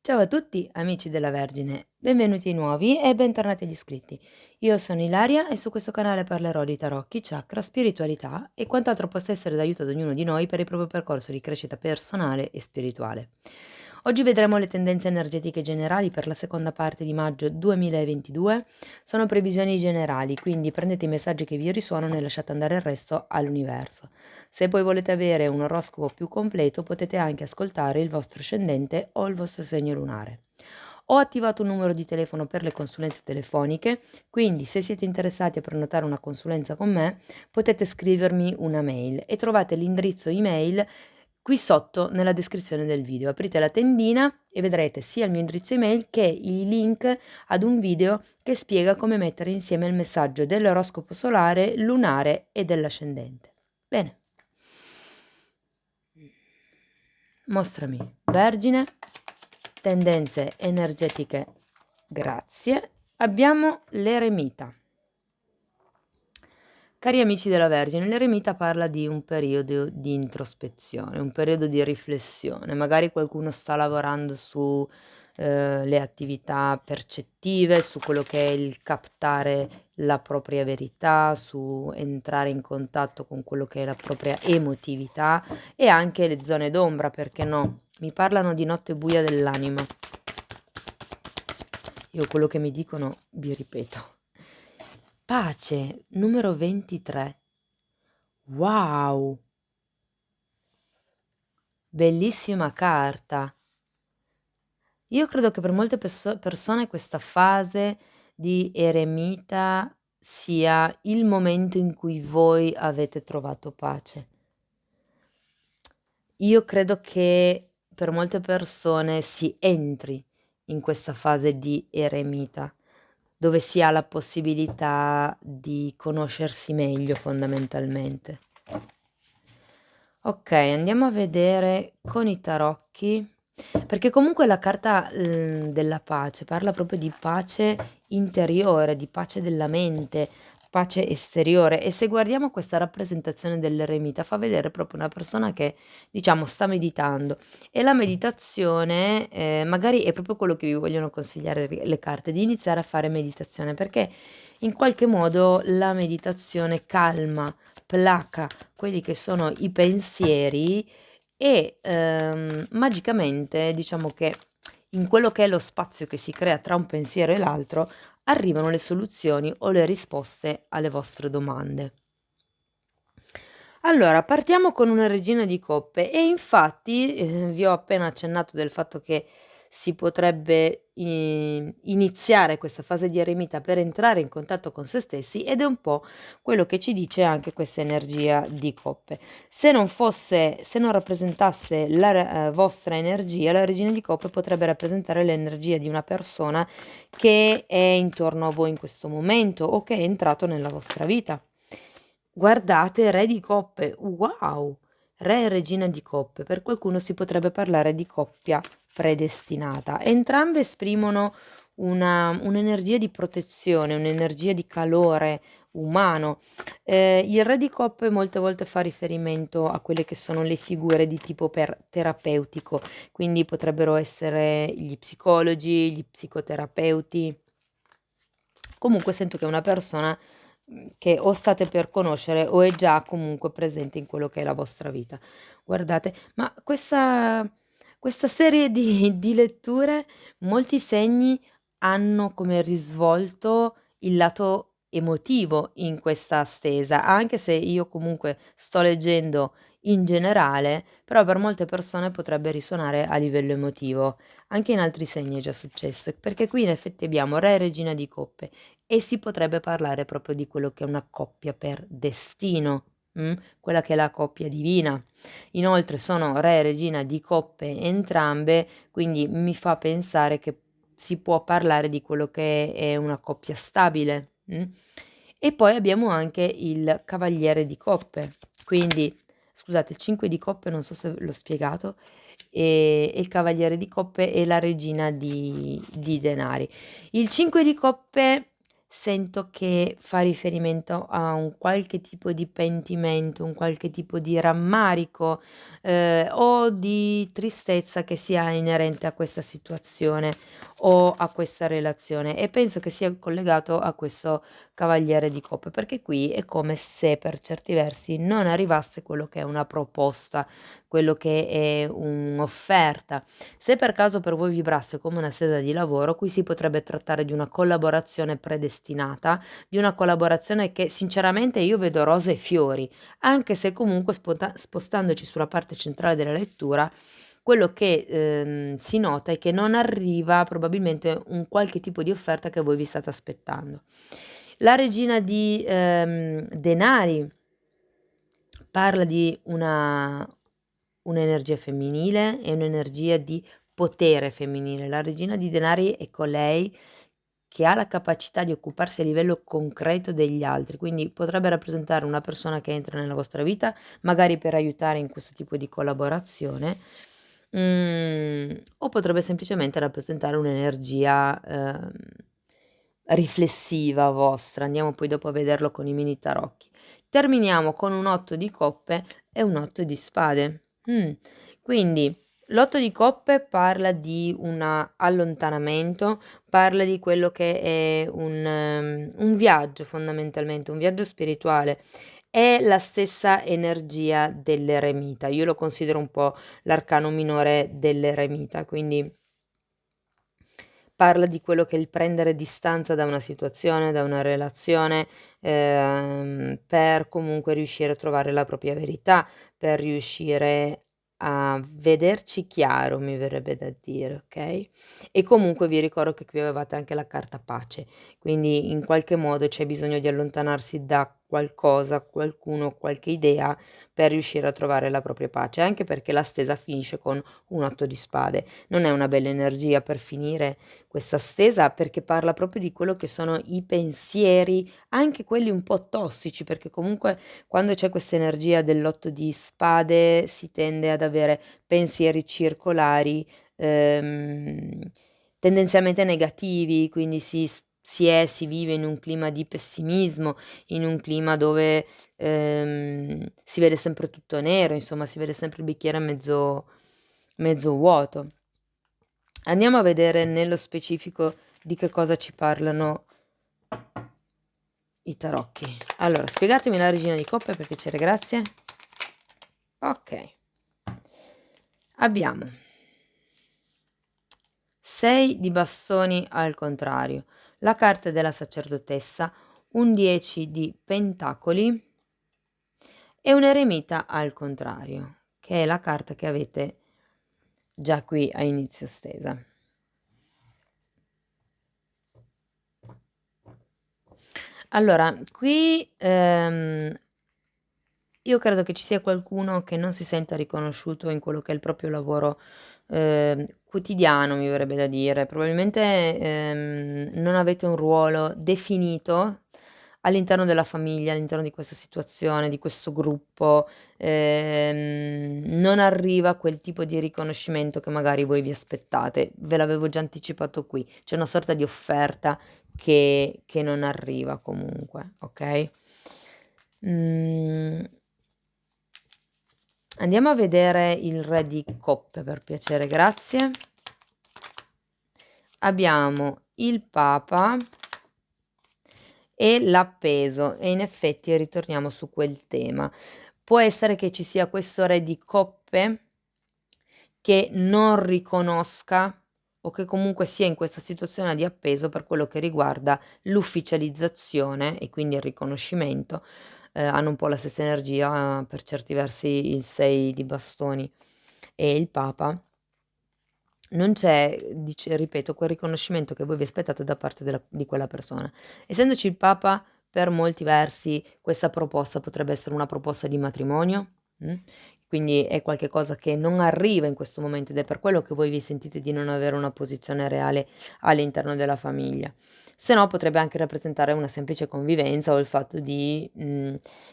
Ciao a tutti, amici della Vergine, benvenuti ai nuovi e bentornati agli iscritti. Io sono Ilaria e su questo canale parlerò di tarocchi, chakra, spiritualità e quant'altro possa essere d'aiuto ad ognuno di noi per il proprio percorso di crescita personale e spirituale. Oggi vedremo le tendenze energetiche generali per la seconda parte di maggio 2022. Sono previsioni generali, quindi prendete i messaggi che vi risuonano e lasciate andare il resto all'universo. Se poi volete avere un oroscopo più completo, potete anche ascoltare il vostro ascendente o il vostro segno lunare. Ho attivato un numero di telefono per le consulenze telefoniche, quindi se siete interessati a prenotare una consulenza con me, potete scrivermi una mail e trovate l'indirizzo email qui sotto nella descrizione del video. Aprite la tendina e vedrete sia il mio indirizzo email che i link ad un video che spiega come mettere insieme il messaggio dell'oroscopo solare, lunare e dell'ascendente. Bene. Mostrami, Vergine, tendenze energetiche, grazie. Abbiamo l'eremita. Cari amici della Vergine, l'eremita parla di un periodo di introspezione, un periodo di riflessione. Magari qualcuno sta lavorando su le attività percettive, su quello che è il captare la propria verità, su entrare in contatto con quello che è la propria emotività e anche le zone d'ombra, perché no? Mi parlano di notte buia dell'anima. Io quello che mi dicono vi ripeto. Pace, numero 23. Wow! Bellissima carta. Io credo che per molte persone questa fase di eremita sia il momento in cui voi avete trovato pace. Io credo che per molte persone si entri in questa fase di eremita, dove si ha la possibilità di conoscersi meglio fondamentalmente. Ok, andiamo a vedere con i tarocchi, perché comunque la carta della pace parla proprio di pace interiore, di pace della mente, pace esteriore. E se guardiamo questa rappresentazione dell'eremita, fa vedere proprio una persona che, diciamo, sta meditando. E la meditazione, magari è proprio quello che vi vogliono consigliare le carte, di iniziare a fare meditazione, perché in qualche modo la meditazione calma, placa quelli che sono i pensieri e magicamente diciamo che in quello che è lo spazio che si crea tra un pensiero e l'altro arrivano le soluzioni o le risposte alle vostre domande. Allora, partiamo con una regina di coppe e infatti vi ho appena accennato del fatto che si potrebbe iniziare questa fase di eremita per entrare in contatto con se stessi ed è un po' quello che ci dice anche questa energia di coppe. Se non fosse, se non rappresentasse la vostra energia, la regina di coppe potrebbe rappresentare l'energia di una persona che è intorno a voi in questo momento o che è entrato nella vostra vita. Guardate, re di coppe, wow! Re e regina di coppe, per qualcuno si potrebbe parlare di coppia predestinata. Entrambe esprimono un'energia di protezione, un'energia di calore umano. Il re di coppe molte volte fa riferimento a quelle che sono le figure di tipo terapeutico, quindi potrebbero essere gli psicologi, gli psicoterapeuti. Comunque sento che è una persona che o state per conoscere o è già comunque presente in quello che è la vostra vita. Guardate, ma questa serie di letture, molti segni hanno come risvolto il lato emotivo in questa stesa, anche se io comunque sto leggendo in generale, però per molte persone potrebbe risuonare a livello emotivo. Anche in altri segni è già successo, perché qui in effetti abbiamo Re e Regina di Coppe e si potrebbe parlare proprio di quello che è una coppia per destino, quella che è la coppia divina. Inoltre sono Re e Regina di Coppe entrambe, quindi mi fa pensare che si può parlare di quello che è una coppia stabile. E poi abbiamo anche il Cavaliere di Coppe, quindi scusate, il 5 di Coppe, non so se l'ho spiegato, e il Cavaliere di Coppe e la Regina di denari. Il 5 di Coppe sento che fa riferimento a un qualche tipo di pentimento, un qualche tipo di rammarico, o di tristezza che sia inerente a questa situazione o a questa relazione, e penso che sia collegato a questo cavaliere di coppe, perché qui è come se per certi versi non arrivasse quello che è una proposta, quello che è un'offerta. Se per caso per voi vibrasse come una sede di lavoro, qui si potrebbe trattare di una collaborazione predestinata, di una collaborazione che sinceramente io vedo rose e fiori, anche se comunque spostandoci sulla parte centrale della lettura, quello che si nota è che non arriva probabilmente un qualche tipo di offerta che voi vi state aspettando. La regina di denari parla di un'energia femminile e un'energia di potere femminile. La regina di denari è colei che ha la capacità di occuparsi a livello concreto degli altri, quindi potrebbe rappresentare una persona che entra nella vostra vita, magari per aiutare in questo tipo di collaborazione, o potrebbe semplicemente rappresentare un'energia riflessiva vostra. Andiamo poi dopo a vederlo con i mini tarocchi. Terminiamo con un 8 di coppe e un 8 di spade. Quindi l'8 di coppe parla di un allontanamento, parla di quello che è un viaggio fondamentalmente, un viaggio spirituale. È la stessa energia dell'eremita. Io lo considero un po' l'arcano minore dell'eremita, quindi parla di quello che è il prendere distanza da una situazione, da una relazione, per comunque riuscire a trovare la propria verità, per riuscire a vederci chiaro, mi verrebbe da dire, okay? E comunque vi ricordo che qui avevate anche la carta pace, quindi in qualche modo c'è bisogno di allontanarsi da qualcosa, qualcuno, qualche idea per riuscire a trovare la propria pace, anche perché la stesa finisce con un 8 di spade. Non è una bella energia per finire questa stesa, perché parla proprio di quello che sono i pensieri, anche quelli un po' tossici, perché comunque quando c'è questa energia dell'8 di spade si tende ad avere pensieri circolari, tendenzialmente negativi, quindi si vive in un clima di pessimismo, in un clima dove si vede sempre tutto nero, insomma, si vede sempre il bicchiere mezzo vuoto. Andiamo a vedere nello specifico di che cosa ci parlano i tarocchi. Allora, spiegatemi la regina di coppe per piacere, grazie. Ok. Abbiamo 6 di bastoni al contrario, la carta della sacerdotessa, un 10 di pentacoli e un eremita al contrario, che è la carta che avete già qui a inizio stesa. Allora, qui io credo che ci sia qualcuno che non si senta riconosciuto in quello che è il proprio lavoro quotidiano, mi verrebbe da dire. Probabilmente non avete un ruolo definito all'interno della famiglia, all'interno di questa situazione, di questo gruppo. Non arriva quel tipo di riconoscimento che magari voi vi aspettate. Ve l'avevo già anticipato qui. C'è una sorta di offerta che non arriva comunque, ok? Andiamo a vedere il re di coppe per piacere, grazie. Abbiamo il papa e l'appeso, e in effetti ritorniamo su quel tema. Può essere che ci sia questo re di coppe che non riconosca o che comunque sia in questa situazione di appeso per quello che riguarda l'ufficializzazione e quindi il riconoscimento. Hanno un po' la stessa energia, per certi versi il 6 di bastoni e il papa. Non c'è, ripeto, quel riconoscimento che voi vi aspettate da parte di quella persona. Essendoci il papa, per molti versi questa proposta potrebbe essere una proposta di matrimonio, quindi è qualcosa che non arriva in questo momento ed è per quello che voi vi sentite di non avere una posizione reale all'interno della famiglia. Se no potrebbe anche rappresentare una semplice convivenza o il fatto di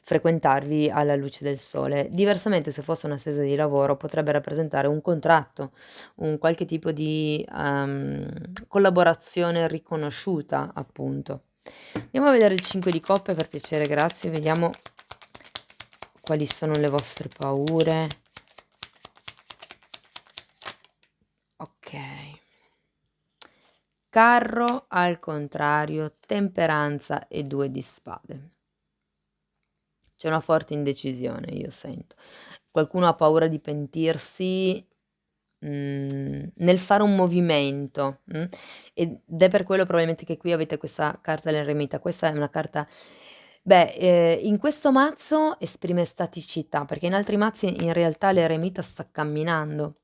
frequentarvi alla luce del sole. Diversamente, se fosse una stesa di lavoro, potrebbe rappresentare un contratto, un qualche tipo di collaborazione riconosciuta, appunto. Andiamo a vedere il 5 di coppe, per piacere, grazie. Vediamo quali sono le vostre paure. Ok. Carro al contrario, temperanza e 2 di spade. C'è una forte indecisione, io sento. Qualcuno ha paura di pentirsi nel fare un movimento, ed è per quello probabilmente che qui avete questa carta dell'eremita. Questa è una carta, in questo mazzo esprime staticità, perché in altri mazzi in realtà l'eremita sta camminando.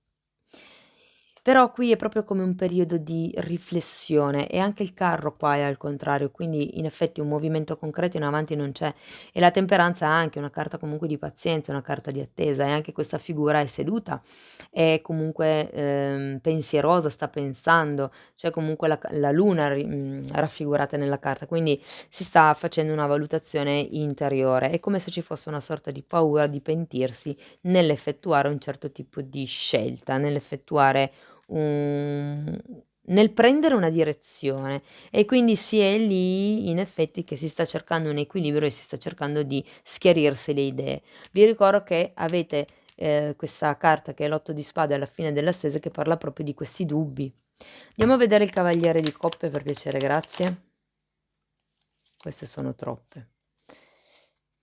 Però qui è proprio come un periodo di riflessione, e anche il carro qua è al contrario, quindi in effetti un movimento concreto in avanti non c'è. E la temperanza è anche una carta comunque di pazienza, una carta di attesa, e anche questa figura è seduta, è comunque pensierosa, sta pensando, c'è comunque la luna raffigurata nella carta, quindi si sta facendo una valutazione interiore. È come se ci fosse una sorta di paura di pentirsi nell'effettuare un certo tipo di scelta, nel prendere una direzione, e quindi si è lì in effetti che si sta cercando un equilibrio e si sta cercando di schiarirsi le idee. Vi ricordo che avete questa carta che è l'8 di spade alla fine della stesa, che parla proprio di questi dubbi. Andiamo a vedere il cavaliere di coppe, per piacere, grazie. Queste sono troppe.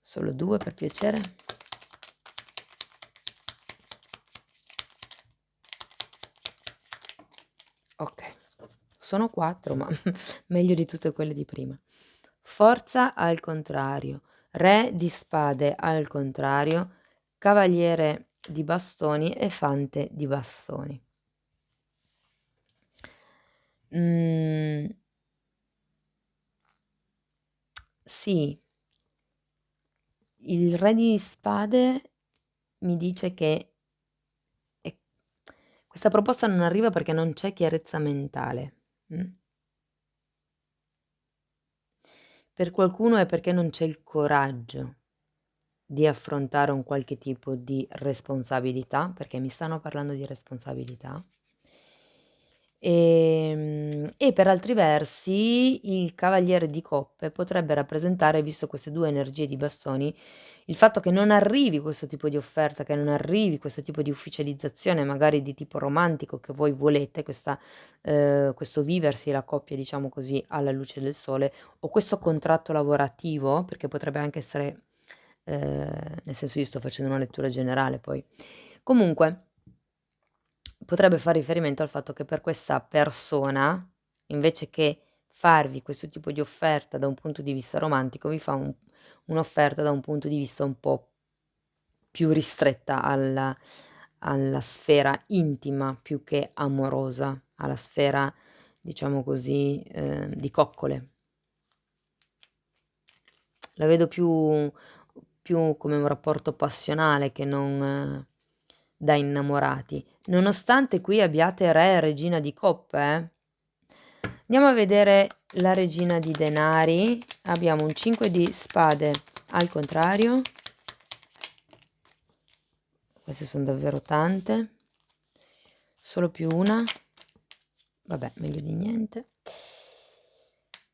Solo 2, per piacere. Ok, sono 4, ma meglio di tutte quelle di prima. Forza al contrario, re di spade al contrario, cavaliere di bastoni e fante di bastoni. Sì, il re di spade mi dice che è- questa proposta non arriva perché non c'è chiarezza mentale. Per qualcuno è perché non c'è il coraggio di affrontare un qualche tipo di responsabilità, perché mi stanno parlando di responsabilità. E per altri versi il cavaliere di coppe potrebbe rappresentare, visto queste 2 energie di bastoni, il fatto che non arrivi questo tipo di offerta, che non arrivi questo tipo di ufficializzazione, magari di tipo romantico, che voi volete, questo viversi la coppia, diciamo così, alla luce del sole, o questo contratto lavorativo, perché potrebbe anche essere, nel senso, io sto facendo una lettura generale poi. Comunque potrebbe far riferimento al fatto che per questa persona, invece che farvi questo tipo di offerta da un punto di vista romantico, vi fa un'offerta da un punto di vista un po' più ristretta alla sfera intima più che amorosa, alla sfera, diciamo così, di coccole. La vedo più come un rapporto passionale che non da innamorati, nonostante qui abbiate re e regina di coppe. Andiamo a vedere la regina di denari. Abbiamo un 5 di spade al contrario. Queste sono davvero tante. Solo più una. Vabbè, meglio di niente.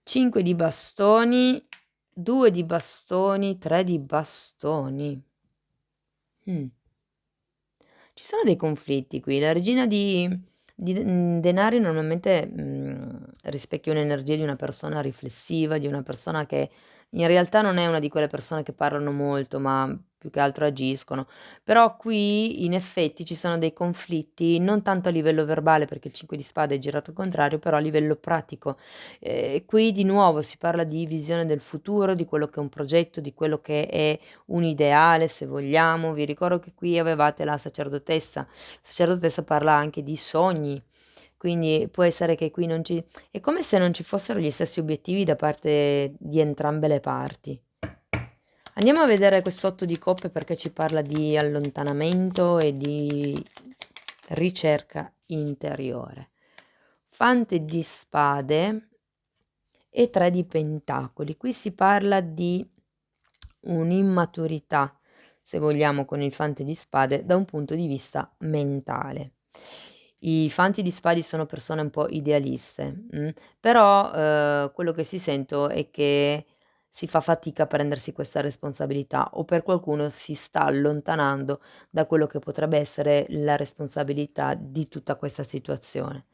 5 di bastoni, 2 di bastoni, 3 di bastoni. Ci sono dei conflitti qui. La regina di denari normalmente rispecchia un'energia di una persona riflessiva, di una persona che in realtà non è una di quelle persone che parlano molto, ma più che altro agiscono. Però qui in effetti ci sono dei conflitti, non tanto a livello verbale, perché il 5 di spade è girato al contrario, però a livello pratico. Qui di nuovo si parla di visione del futuro, di quello che è un progetto, di quello che è un ideale, se vogliamo. Vi ricordo che qui avevate la sacerdotessa. La sacerdotessa parla anche di sogni, quindi può essere che qui non ci... È come se non ci fossero gli stessi obiettivi da parte di entrambe le parti. Andiamo a vedere quest'otto di coppe, perché ci parla di allontanamento e di ricerca interiore. Fante di spade e 3 di pentacoli. Qui si parla di un'immaturità, se vogliamo, con il fante di spade da un punto di vista mentale. I fanti di spadi sono persone un po' idealiste, però, quello che si sento è che si fa fatica a prendersi questa responsabilità o per qualcuno si sta allontanando da quello che potrebbe essere la responsabilità di tutta questa situazione.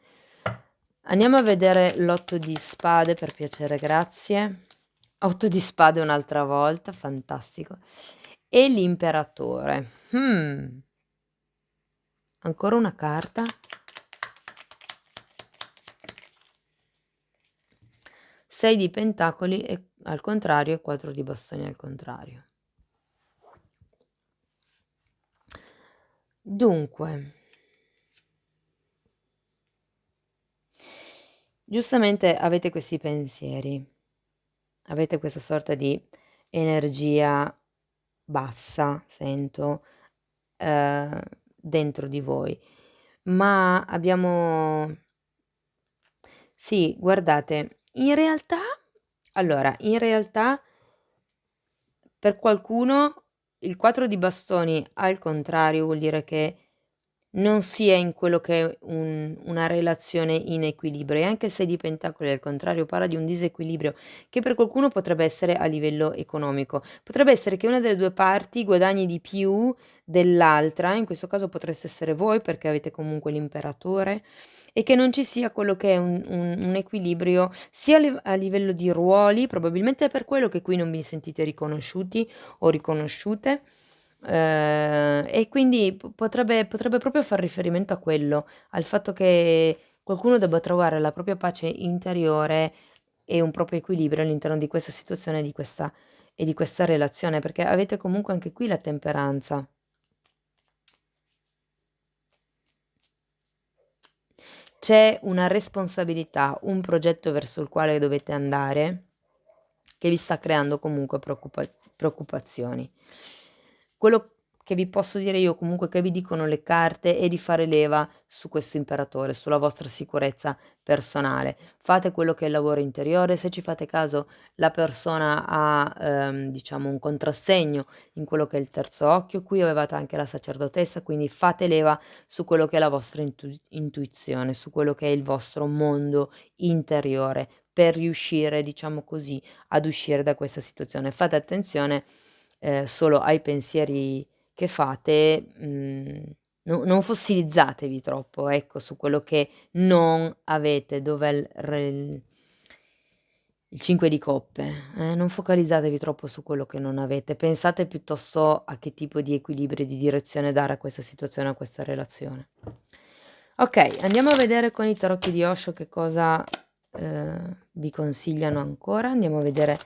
Andiamo a vedere l'8 di spade per piacere, grazie. 8 di spade un'altra volta, fantastico. E l'imperatore. Ancora una carta. 6 di pentacoli e al contrario e 4 di bastoni al contrario. Dunque, giustamente avete questi pensieri, avete questa sorta di energia bassa, sento, dentro di voi, ma abbiamo sì, guardate, in realtà per qualcuno il 4 di bastoni al contrario vuol dire che non si è in quello che è una relazione in equilibrio e anche il 6 di pentacoli al contrario parla di un disequilibrio che per qualcuno potrebbe essere a livello economico. Potrebbe essere che una delle 2 parti guadagni di più dell'altra, in questo caso potreste essere voi perché avete comunque l'imperatore, e che non ci sia quello che è un equilibrio sia a livello di ruoli, probabilmente è per quello che qui non vi sentite riconosciuti o riconosciute. E quindi potrebbe proprio far riferimento a quello, al fatto che qualcuno debba trovare la propria pace interiore e un proprio equilibrio all'interno di questa situazione e di questa relazione, perché avete comunque anche qui la temperanza. C'è una responsabilità, un progetto verso il quale dovete andare che vi sta creando comunque preoccupazioni. Quello che vi posso dire io, comunque che vi dicono le carte, è di fare leva su questo imperatore, sulla vostra sicurezza personale. Fate quello che è il lavoro interiore, se ci fate caso la persona ha diciamo un contrassegno in quello che è il terzo occhio, qui avevate anche la sacerdotessa, quindi fate leva su quello che è la vostra intuizione, su quello che è il vostro mondo interiore per riuscire, diciamo così, ad uscire da questa situazione. Fate attenzione, solo ai pensieri che fate, non fossilizzatevi troppo, ecco, su quello che non avete, dov'è il 5 di coppe, non focalizzatevi troppo su quello che non avete, pensate piuttosto a che tipo di equilibrio e di direzione dare a questa situazione, a questa relazione. Okay, andiamo a vedere con i tarocchi di Osho che cosa, vi consigliano ancora. Andiamo a vedere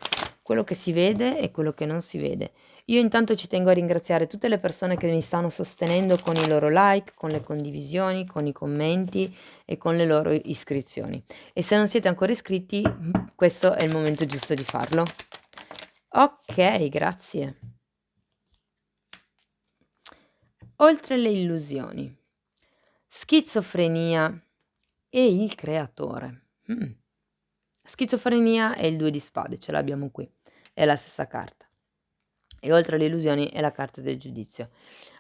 quello che si vede e quello che non si vede. Io intanto ci tengo a ringraziare tutte le persone che mi stanno sostenendo con i loro like, con le condivisioni, con i commenti e con le loro iscrizioni. E se non siete ancora iscritti, questo è il momento giusto di farlo. Okay, grazie. Oltre le illusioni, schizofrenia e il creatore. Schizofrenia è il 2 di spade, ce l'abbiamo qui, è la stessa carta. E oltre alle illusioni è la carta del giudizio.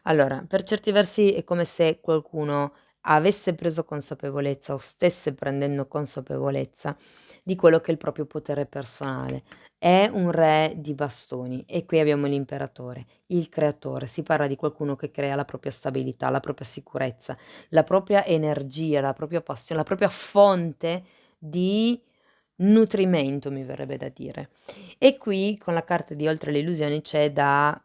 Allora, per certi versi è come se qualcuno avesse preso consapevolezza o stesse prendendo consapevolezza di quello che è il proprio potere personale. È un re di bastoni e qui abbiamo l'imperatore, il creatore. Si parla di qualcuno che crea la propria stabilità, la propria sicurezza, la propria energia, la propria passione, la propria fonte di nutrimento, mi verrebbe da dire. E qui con la carta di Oltre le illusioni c'è da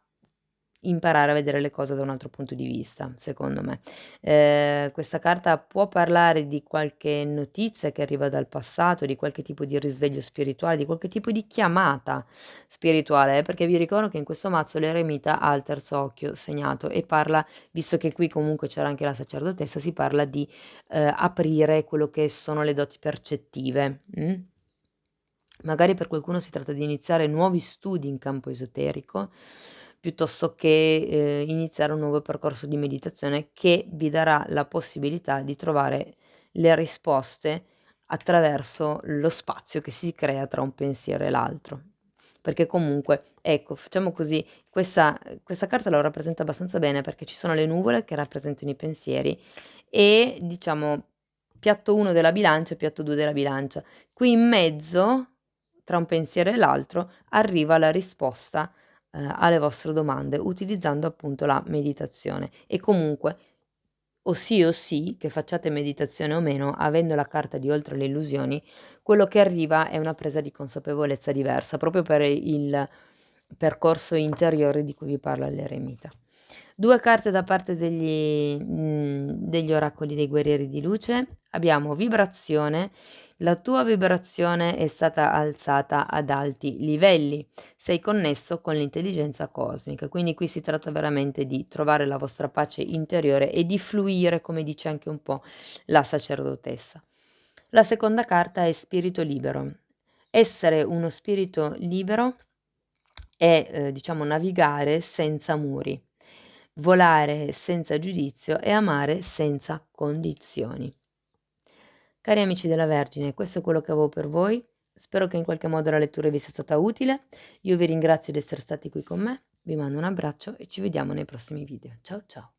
imparare a vedere le cose da un altro punto di vista, secondo me. Questa carta può parlare di qualche notizia che arriva dal passato, di qualche tipo di risveglio spirituale, di qualche tipo di chiamata spirituale, perché vi ricordo che in questo mazzo l'eremita ha il terzo occhio segnato e parla, visto che qui comunque c'era anche la sacerdotessa, si parla di, aprire quello che sono le doti percettive, Magari per qualcuno si tratta di iniziare nuovi studi in campo esoterico, piuttosto che, iniziare un nuovo percorso di meditazione che vi darà la possibilità di trovare le risposte attraverso lo spazio che si crea tra un pensiero e l'altro. Perché comunque, ecco, facciamo così, questa carta la rappresenta abbastanza bene perché ci sono le nuvole che rappresentano i pensieri e diciamo piatto 1 della bilancia e piatto 2 della bilancia. Qui in mezzo, tra un pensiero e l'altro, arriva la risposta alle vostre domande utilizzando appunto la meditazione. E comunque o sì, che facciate meditazione o meno, avendo la carta di Oltre le illusioni, quello che arriva è una presa di consapevolezza diversa, proprio per il percorso interiore di cui vi parla l'eremita. 2 carte da parte degli oracoli dei guerrieri di luce. Abbiamo vibrazione. La tua vibrazione è stata alzata ad alti livelli. Sei connesso con l'intelligenza cosmica, quindi qui si tratta veramente di trovare la vostra pace interiore e di fluire, come dice anche un po' la sacerdotessa. La seconda carta è spirito libero. Essere uno spirito libero è, diciamo, navigare senza muri, volare senza giudizio e amare senza condizioni. Cari amici della Vergine, questo è quello che avevo per voi. Spero che in qualche modo la lettura vi sia stata utile. Io vi ringrazio di essere stati qui con me, vi mando un abbraccio e ci vediamo nei prossimi video. Ciao ciao!